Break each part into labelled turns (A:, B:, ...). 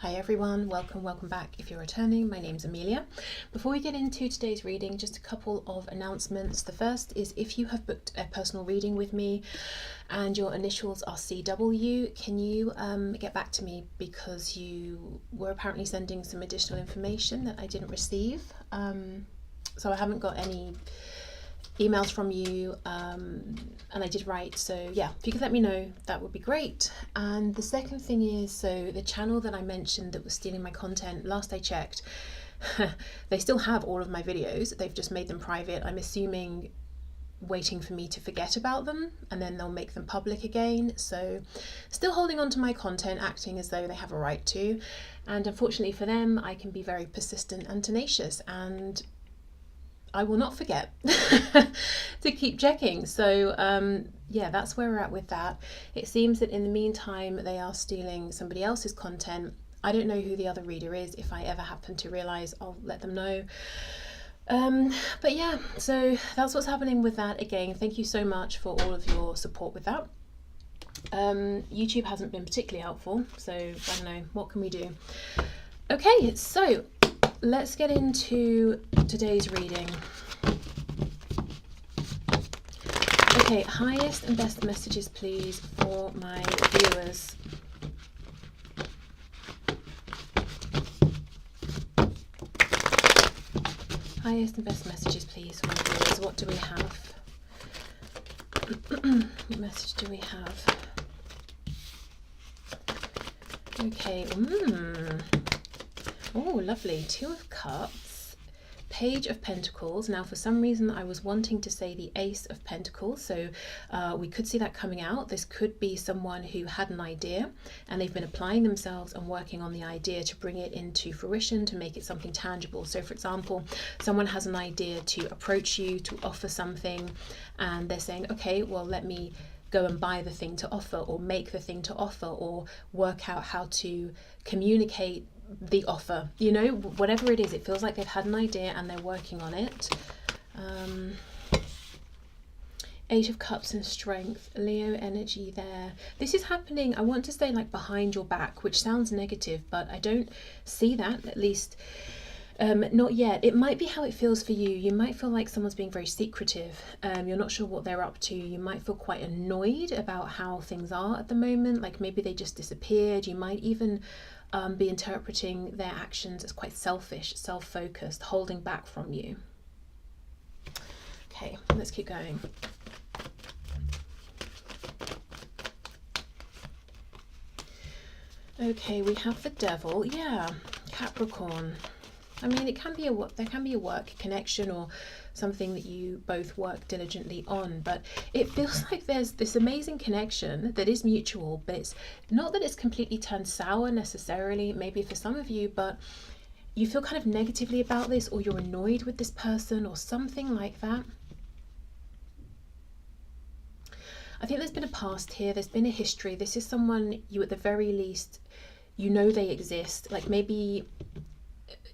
A: Hi everyone, welcome back. If you're returning, my name's Amelia. Before we get into today's reading, just a couple of announcements. The first is if you have booked a personal reading with me and your initials are CW, can you get back to me, because you were apparently sending some additional information that I didn't receive. So I haven't got any emails from you, and I did write, so yeah, if you could let me know, that would be great. And the second thing is, so the channel that I mentioned that was stealing my content, last I checked, they still have all of my videos, they've just made them private. I'm assuming waiting for me to forget about them, and then they'll make them public again. So still holding on to my content, acting as though they have a right to, and unfortunately for them, I can be very persistent and tenacious, and I will not forget to keep checking. So yeah, that's where we're at with that. It seems that in the meantime, they are stealing somebody else's content. I don't know who the other reader is. If I ever happen to realize, I'll let them know. But yeah, so that's what's happening with that. Again, thank you so much for all of your support with that. YouTube hasn't been particularly helpful, so I don't know, what can we do? Okay, so let's get into today's reading. Okay, highest and best messages please for my viewers. Highest and best messages please for my viewers. What do we have? What message do we have? Okay, oh, lovely. Two of Cups, Page of Pentacles. Now, for some reason, I was wanting to say the Ace of Pentacles, so we could see that coming out. This could be someone who had an idea, and they've been applying themselves and working on the idea to bring it into fruition, to make it something tangible. So, for example, someone has an idea to approach you, to offer something, and they're saying, okay, well, let me go and buy the thing to offer, or make the thing to offer, or work out how to communicate the offer, you know, whatever it is. It feels like they've had an idea and they're working on it. Eight of Cups and Strength, Leo energy there. This is happening, I want to say, like behind your back, which sounds negative, but I don't see that, at least not yet. It might be how it feels for you. You might feel like someone's being very secretive. You're not sure what they're up to. You might feel quite annoyed about how things are at the moment, like maybe they just disappeared. You might even be interpreting their actions as quite selfish, self-focused, holding back from you. Okay, let's keep going. Okay, we have the Devil. Yeah, Capricorn. I mean, it can be there can be a work connection or something that you both work diligently on, but it feels like there's this amazing connection that is mutual, but it's not that it's completely turned sour necessarily, maybe for some of you, but you feel kind of negatively about this, or you're annoyed with this person or something like that. I think there's been a past here, there's been a history. This is someone you, at the very least, you know they exist. Like maybe,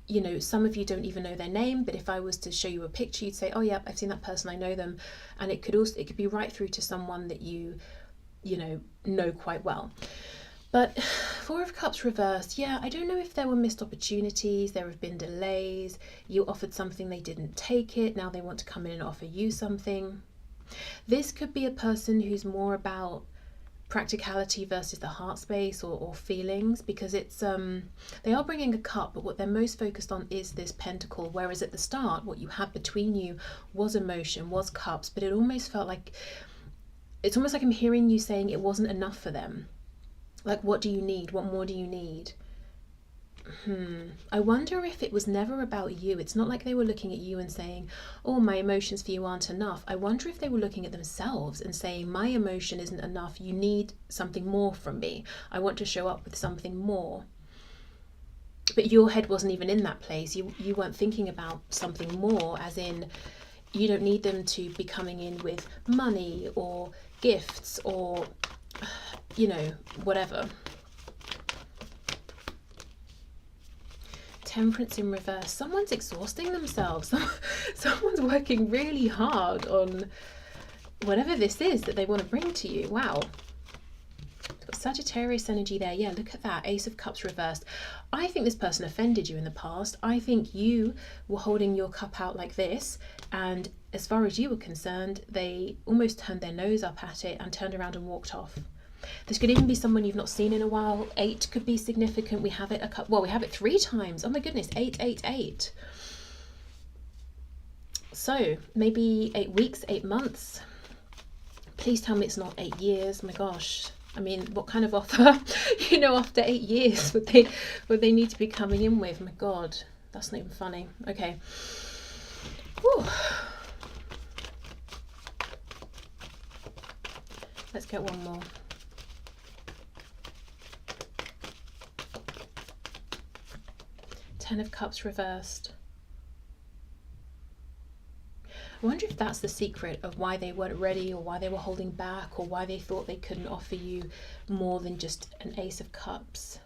A: you know, some of you don't even know their name, but if I was to show you a picture, you'd say, oh yeah, I've seen that person, I know them. And it could be right through to someone that you know quite well. But Four of Cups reversed, yeah, I don't know if there were missed opportunities, there have been delays, you offered something, they didn't take it, now they want to come in and offer you something. This could be a person who's more about practicality versus the heart space or feelings, because it's they are bringing a cup, but what they're most focused on is this pentacle, whereas at the start what you had between you was emotion, was cups, but it almost felt like, it's almost like I'm hearing you saying it wasn't enough for them. Like, what do you need? What more do you need? I wonder if it was never about you. It's not like they were looking at you and saying, oh, my emotions for you aren't enough. I wonder if they were looking at themselves and saying, my emotion isn't enough, you need something more from me. I want to show up with something more. But your head wasn't even in that place. You weren't thinking about something more, as in, you don't need them to be coming in with money or gifts or, you know, whatever. Temperance in reverse. Someone's exhausting themselves. Someone's working really hard on whatever this is that they want to bring to you. Wow. Got Sagittarius energy there. Yeah, look at that. Ace of Cups reversed. I think this person offended you in the past. I think you were holding your cup out like this, and as far as you were concerned, they almost turned their nose up at it and turned around and walked off. This could even be someone you've not seen in a while. 8 could be significant. We have it we have it 3 times. Oh my goodness, 8, 8, 8. So maybe 8 weeks, 8 months. Please tell me it's not 8 years. My gosh. I mean, what kind of offer, you know, after 8 years would they need to be coming in with? My God, that's not even funny. Okay. Whew. Let's get one more. Ten of Cups reversed. I wonder if that's the secret of why they weren't ready, or why they were holding back, or why they thought they couldn't offer you more than just an Ace of Cups.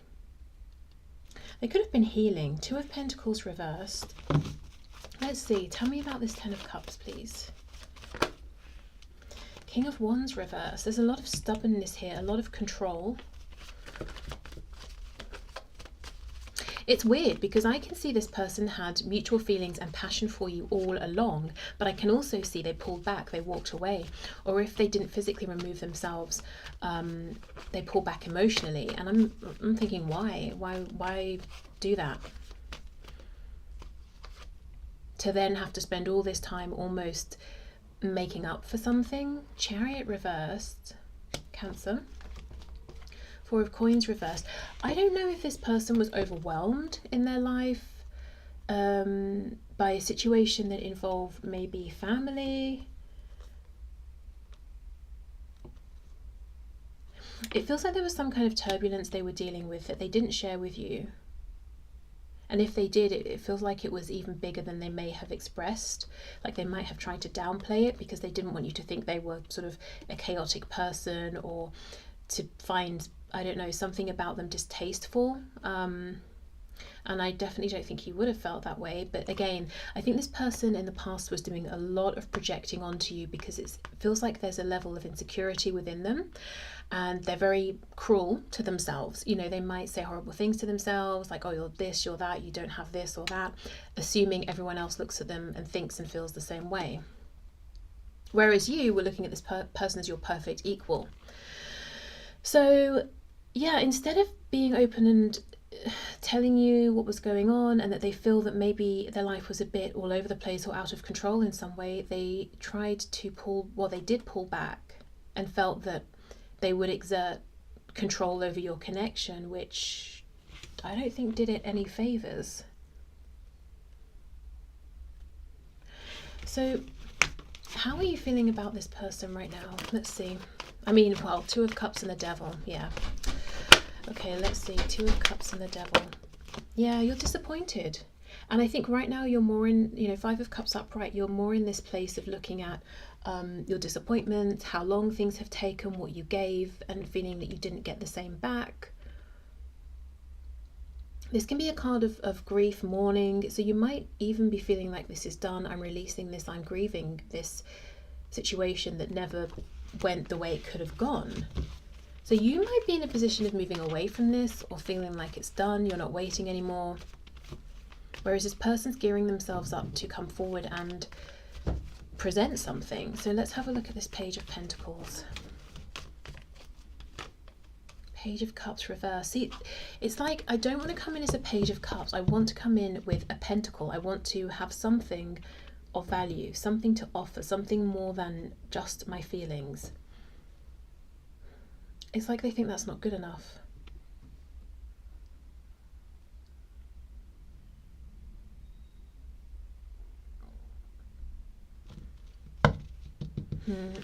A: They could have been healing. 2 of Pentacles reversed. Let's see. Tell me about this 10 of Cups, please. King of Wands reversed. There's a lot of stubbornness here, a lot of control. It's weird because I can see this person had mutual feelings and passion for you all along, but I can also see they pulled back, they walked away, or if they didn't physically remove themselves, they pulled back emotionally. And I'm thinking, why do that? To then have to spend all this time almost making up for something. Chariot reversed. Cancer. 4 of Coins reversed. I don't know if this person was overwhelmed in their life by a situation that involved maybe family. It feels like there was some kind of turbulence they were dealing with that they didn't share with you. And if they did, it feels like it was even bigger than they may have expressed. Like they might have tried to downplay it because they didn't want you to think they were sort of a chaotic person, or to find, I don't know, something about them distasteful. And I definitely don't think you would have felt that way. But again, I think this person in the past was doing a lot of projecting onto you because it feels like there's a level of insecurity within them, and they're very cruel to themselves. You know, they might say horrible things to themselves, like, oh, you're this, you're that, you don't have this or that, assuming everyone else looks at them and thinks and feels the same way. Whereas you were looking at this person as your perfect equal. So yeah, instead of being open and telling you what was going on, and that they feel that maybe their life was a bit all over the place or out of control in some way, they tried to they did pull back and felt that they would exert control over your connection, which I don't think did it any favors. So how are you feeling about this person right now? Let's see. I mean, well, 2 of Cups and the Devil. Yeah. Okay, let's see. 2 of Cups and the Devil. Yeah, you're disappointed. And I think right now you're more in, you know, 5 of Cups upright, you're more in this place of looking at your disappointment, how long things have taken, what you gave, and feeling that you didn't get the same back. This can be a card of grief, mourning. So you might even be feeling like this is done. I'm releasing this. I'm grieving this situation that never went the way it could have gone. So you might be in a position of moving away from this, or feeling like it's done, you're not waiting anymore. Whereas this person's gearing themselves up to come forward and present something. So let's have a look at this Page of Pentacles. Page of Cups reverse. See, it's like I don't want to come in as a Page of Cups. I want to come in with a pentacle. I want to have something of value, something to offer, something more than just my feelings. It's like they think that's not good enough.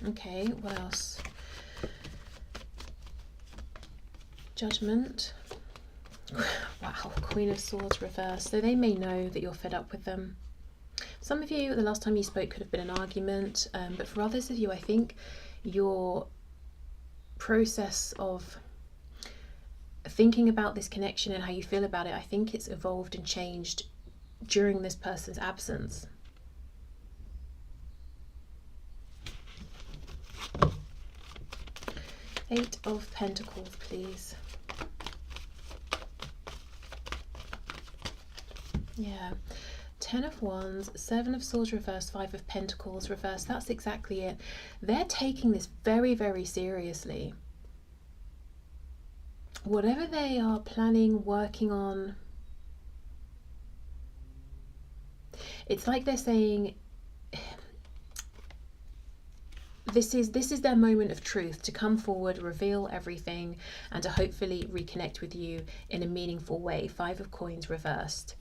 A: Okay, what else? Judgment. Wow, Queen of Swords reversed. So they may know that you're fed up with them. Some of you, the last time you spoke could have been an argument, but for others of you, I think your process of thinking about this connection and how you feel about it, I think it's evolved and changed during this person's absence. 8 of Pentacles, please. Yeah. 10 of Wands, 7 of Swords reversed, 5 of Pentacles reversed. That's exactly it. They're taking this very, very seriously. Whatever they are planning, working on, it's like they're saying this is their moment of truth, to come forward, reveal everything, and to hopefully reconnect with you in a meaningful way. 5 of Coins reversed.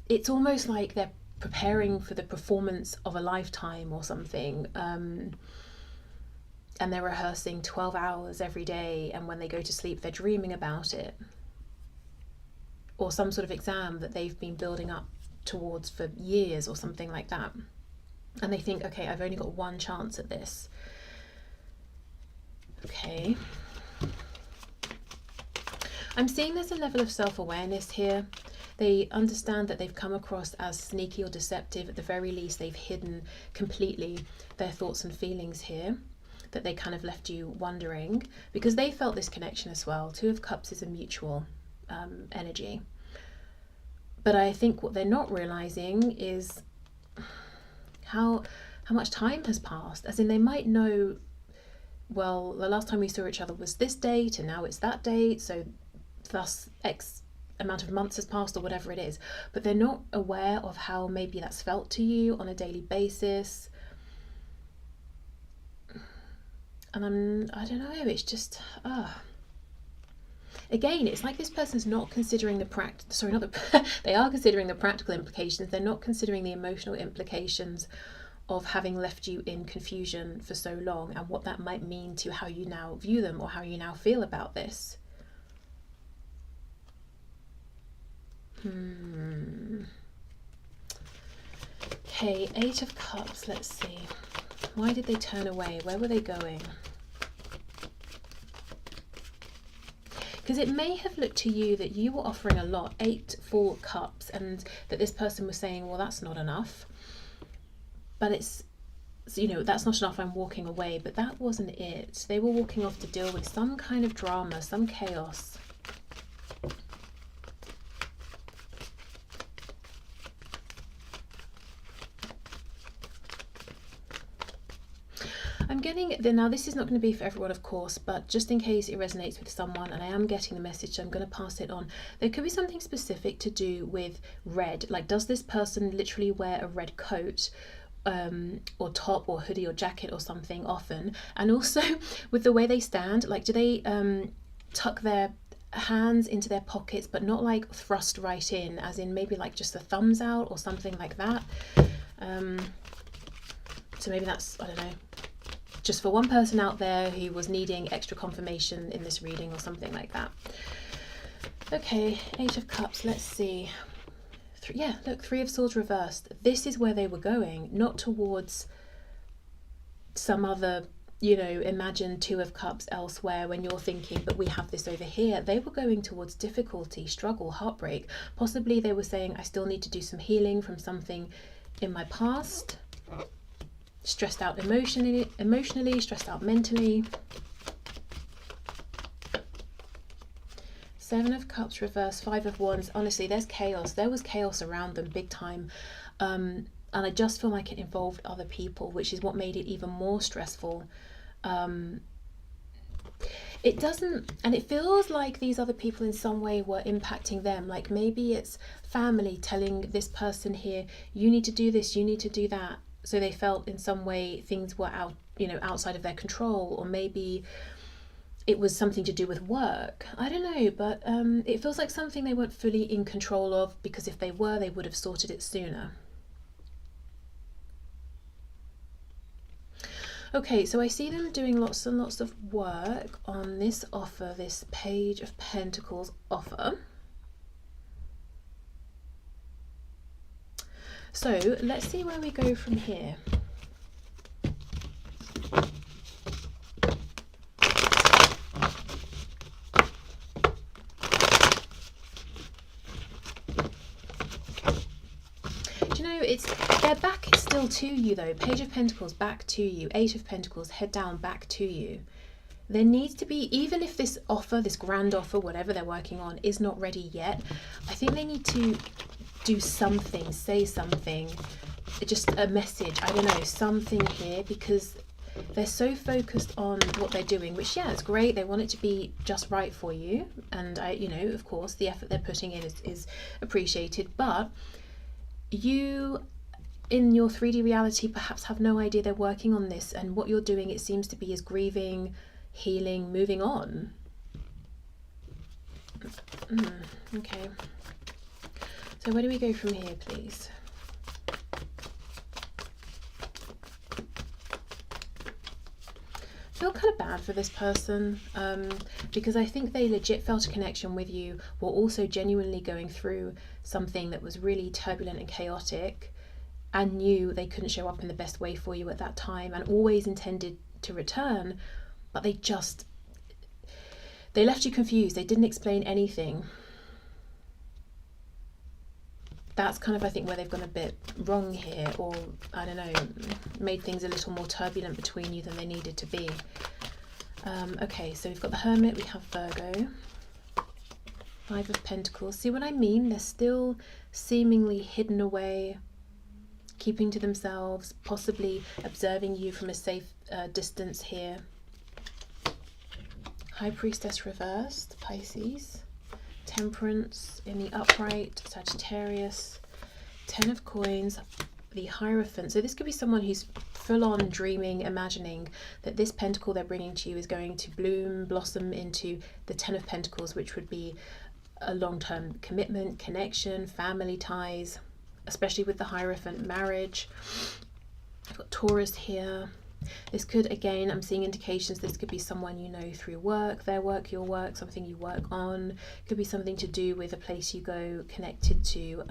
A: It's almost like they're preparing for the performance of a lifetime or something, and they're rehearsing 12 hours every day, and when they go to sleep they're dreaming about it, or some sort of exam that they've been building up towards for years or something like that, and they think, okay, I've only got one chance at this. Okay, I'm seeing there's a level of self-awareness here. They understand that they've come across as sneaky or deceptive. At the very least, they've hidden completely their thoughts and feelings here, that they kind of left you wondering, because they felt this connection as well. 2 of Cups is a mutual energy. But I think what they're not realizing is how much time has passed. As in, they might know, well, the last time we saw each other was this date, and now it's that date, so thus X amount of months has passed, or whatever it is, but they're not aware of how maybe that's felt to you on a daily basis. And I don't know, it's just again, it's like this person's not considering the they are considering the practical implications. They're not considering the emotional implications of having left you in confusion for so long, and what that might mean to how you now view them, or how you now feel about this. Okay, 8 of Cups, let's see. Why did they turn away? Where were they going? Because it may have looked to you that you were offering a lot, 8 full cups, and that this person was saying, well, that's not enough. But it's, you know, that's not enough, I'm walking away. But that wasn't it. They were walking off to deal with some kind of drama, some chaos. I'm getting, now this is not going to be for everyone, of course, but just in case it resonates with someone, and I am getting the message, so I'm going to pass it on. There could be something specific to do with red. Like, does this person literally wear a red coat, or top or hoodie or jacket or something often? And also with the way they stand, like, do they tuck their hands into their pockets, but not like thrust right in, as in maybe like just the thumbs out or something like that? So maybe that's, I don't know, just for one person out there who was needing extra confirmation in this reading or something like that. Okay, 8 of Cups, let's see. Yeah, look, 3 of Swords reversed. This is where they were going, not towards some other, you know, imagine 2 of Cups elsewhere when you're thinking, but we have this over here. They were going towards difficulty, struggle, heartbreak. Possibly they were saying, I still need to do some healing from something in my past. Stressed out emotionally, stressed out mentally. 7 of Cups reversed, 5 of Wands. Honestly, there's chaos. There was chaos around them big time. And I just feel like it involved other people, which is what made it even more stressful. It doesn't, and it feels like these other people in some way were impacting them. Like maybe it's family telling this person here, you need to do this, you need to do that. So they felt in some way things were out, you know, outside of their control, or maybe it was something to do with work. I don't know, but it feels like something they weren't fully in control of, because if they were, they would have sorted it sooner. Okay, so I see them doing lots and lots of work on this offer, this Page of Pentacles offer. So let's see where we go from here. Do you know, their back still to you though. Page of Pentacles back to you. 8 of Pentacles head down back to you. there needs to be, even if this offer, this grand offer, whatever they're working on, is not ready yet, I think they need to do something, say something, just a message, I don't know, something here, because they're so focused on what they're doing, which, yeah, it's great. They want it to be just right for you. And you know, of course, the effort they're putting in is appreciated. But you, in your 3D reality, perhaps have no idea they're working on this. And what you're doing, it seems to be, is grieving, healing, moving on. Okay. So where do we go from here, please? I feel kind of bad for this person, because I think they legit felt a connection with you, while also genuinely going through something that was really turbulent and chaotic, and knew they couldn't show up in the best way for you at that time, and always intended to return, but they left you confused. They didn't explain anything. That's kind of, I think, where they've gone a bit wrong here, or, I don't know, made things a little more turbulent between you than they needed to be. Okay, so we've got the Hermit, we have Virgo. 5 of Pentacles. See what I mean? They're still seemingly hidden away, keeping to themselves, possibly observing you from a safe distance here. High Priestess reversed, Pisces. Temperance in the upright, Sagittarius. 10 of Coins, the Hierophant. So this could be someone who's full on dreaming, imagining that this pentacle they're bringing to you is going to blossom into the 10 of Pentacles, which would be a long-term commitment, connection, family ties, especially with the Hierophant, marriage. I've got Taurus here. This could, again, I'm seeing indications this could be someone you know through work, their work, your work, something you work on. Could be something to do with a place you go, connected to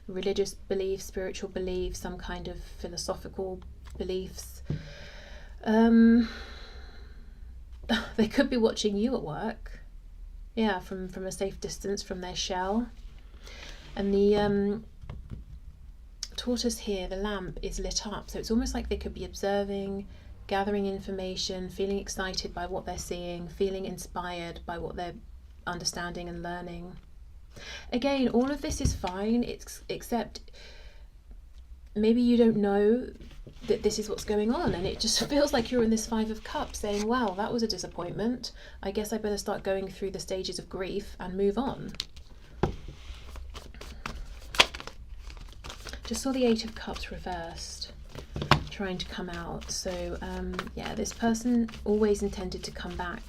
A: religious beliefs, spiritual beliefs, some kind of philosophical beliefs. They could be watching you at work, yeah, from a safe distance, from their shell. And the Tortoise here, the lamp, is lit up, so it's almost like they could be observing, gathering information, feeling excited by what they're seeing, feeling inspired by what they're understanding and learning. Again, all of this is fine, except maybe you don't know that this is what's going on, and it just feels like you're in this 5 of Cups saying, well, that was a disappointment, I guess I better start going through the stages of grief and move on. Just saw the 8 of Cups reversed, trying to come out. So yeah, this person always intended to come back.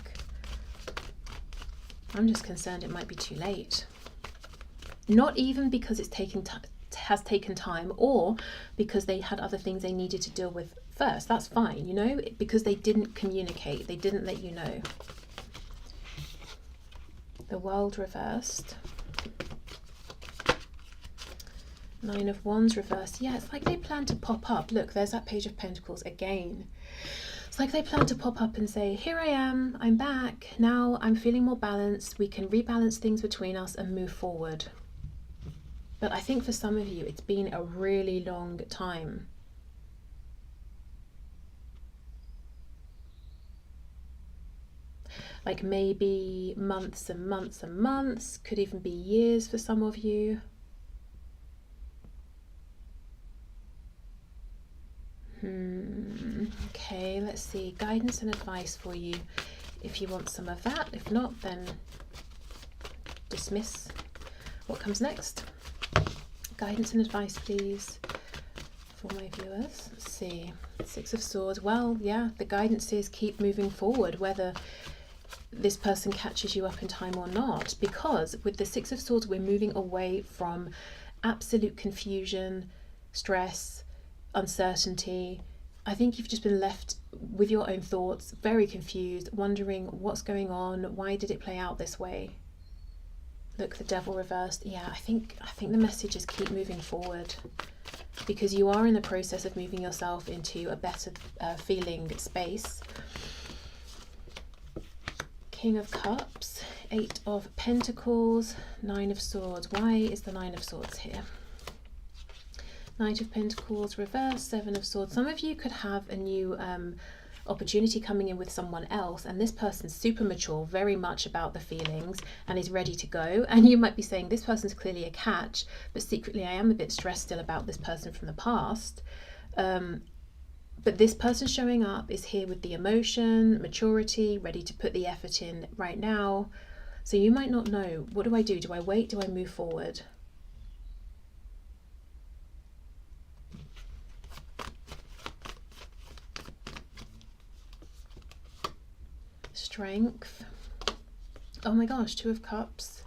A: I'm just concerned it might be too late. Not even because it's has taken time, or because they had other things they needed to deal with first. That's fine, you know, because they didn't communicate, they didn't let you know. The World reversed. 9 of Wands reversed. Yeah, it's like they plan to pop up. Look, there's that Page of Pentacles again. It's like they plan to pop up and say, here I am, I'm back. Now I'm feeling more balanced. We can rebalance things between us and move forward. But I think for some of you, it's been a really long time. Like maybe months and months and months, could even be years for some of you. Okay, let's see. Guidance and advice for you if you want some of that. If not, then dismiss what comes next. Guidance and advice, please, for my viewers. Let's see. 6 of Swords. Well, yeah, the guidance is keep moving forward, whether this person catches you up in time or not, because with the 6 of Swords, we're moving away from absolute confusion, stress, uncertainty. I think you've just been left with your own thoughts, very confused, wondering what's going on, why did it play out this way. Look, the Devil reversed. Yeah, I think the message is keep moving forward, because you are in the process of moving yourself into a better feeling space. King of Cups, 8 of Pentacles, 9 of Swords. Why is the 9 of Swords here? Knight of Pentacles reversed, 7 of Swords. Some of you could have a new opportunity coming in with someone else, and this person's super mature, very much about the feelings, and is ready to go. And you might be saying, this person's clearly a catch, but secretly I am a bit stressed still about this person from the past. But this person showing up is here with the emotion, maturity, ready to put the effort in right now. So you might not know, what do I do? Do I wait? Do I move forward? Strength. Oh my gosh, Two of Cups.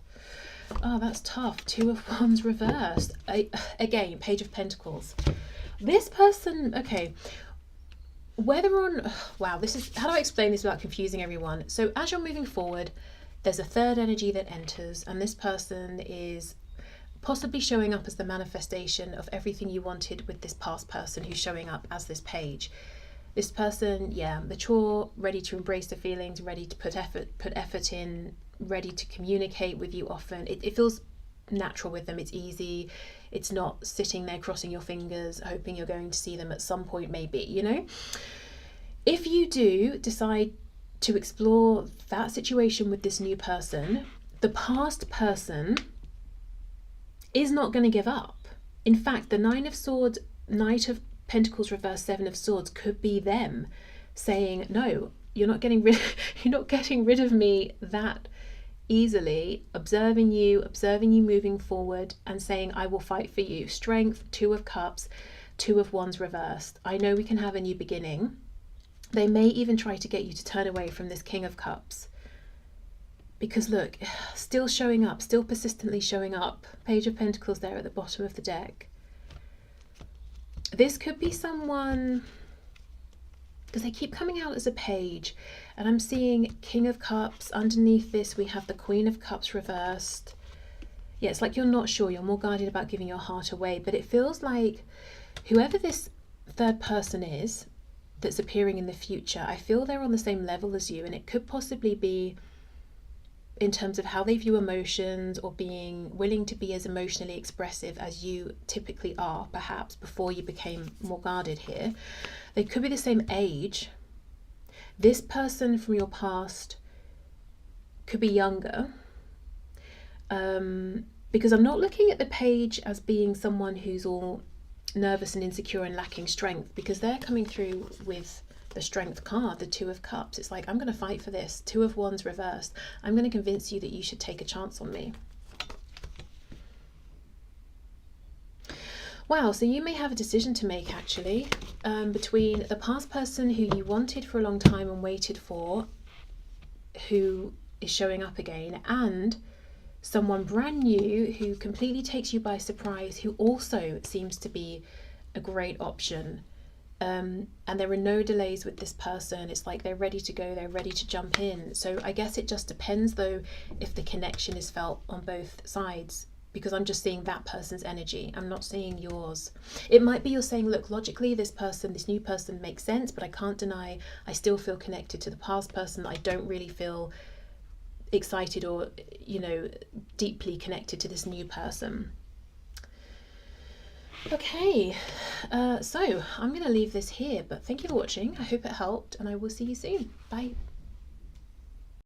A: Oh, that's tough. Two of Wands reversed. Again, Page of Pentacles. This person, okay, whether on, wow, this is, how do I explain this without confusing everyone? So as you're moving forward, there's a third energy that enters, and this person is possibly showing up as the manifestation of everything you wanted with this past person who's showing up as this page. This person, yeah, mature, ready to embrace the feelings, ready to put effort in, ready to communicate with you often. It feels natural with them. It's easy. It's not sitting there crossing your fingers, hoping you're going to see them at some point, maybe, you know? If you do decide to explore that situation with this new person, the past person is not going to give up. In fact, the Nine of Swords, Knight of Pentacles reverse, Seven of Swords could be them saying, no, you're not getting rid of me that easily, observing you moving forward and saying, I will fight for you. Strength, Two of Cups, Two of Wands reversed. I know we can have a new beginning. They may even try to get you to turn away from this King of Cups. Because look, still showing up, still persistently showing up. Page of Pentacles there at the bottom of the deck. This could be someone, because they keep coming out as a page, and I'm seeing King of Cups. Underneath this, we have the Queen of Cups reversed. Yeah, it's like you're not sure, you're more guarded about giving your heart away, but it feels like whoever this third person is that's appearing in the future, I feel they're on the same level as you, and it could possibly be in terms of how they view emotions, or being willing to be as emotionally expressive as you typically are, perhaps before you became more guarded here. They could be the same age. This person from your past could be younger, because I'm not looking at the page as being someone who's all nervous and insecure and lacking strength, because they're coming through with the Strength card, the Two of Cups. It's like, I'm going to fight for this. Two of Wands reversed. I'm going to convince you that you should take a chance on me. Wow, so you may have a decision to make actually, between the past person who you wanted for a long time and waited for, who is showing up again, and someone brand new who completely takes you by surprise, who also seems to be a great option. And there are no delays with this person. It's like they're ready to go, they're ready to jump in. So I guess it just depends though if the connection is felt on both sides, because I'm just seeing that person's energy. I'm not seeing yours. It might be you're saying, look, logically this person, this new person makes sense, but I can't deny I still feel connected to the past person. I don't really feel excited or, you know, deeply connected to this new person. Okay, so I'm going to leave this here, but thank you for watching. I hope it helped, and I will see you soon. Bye.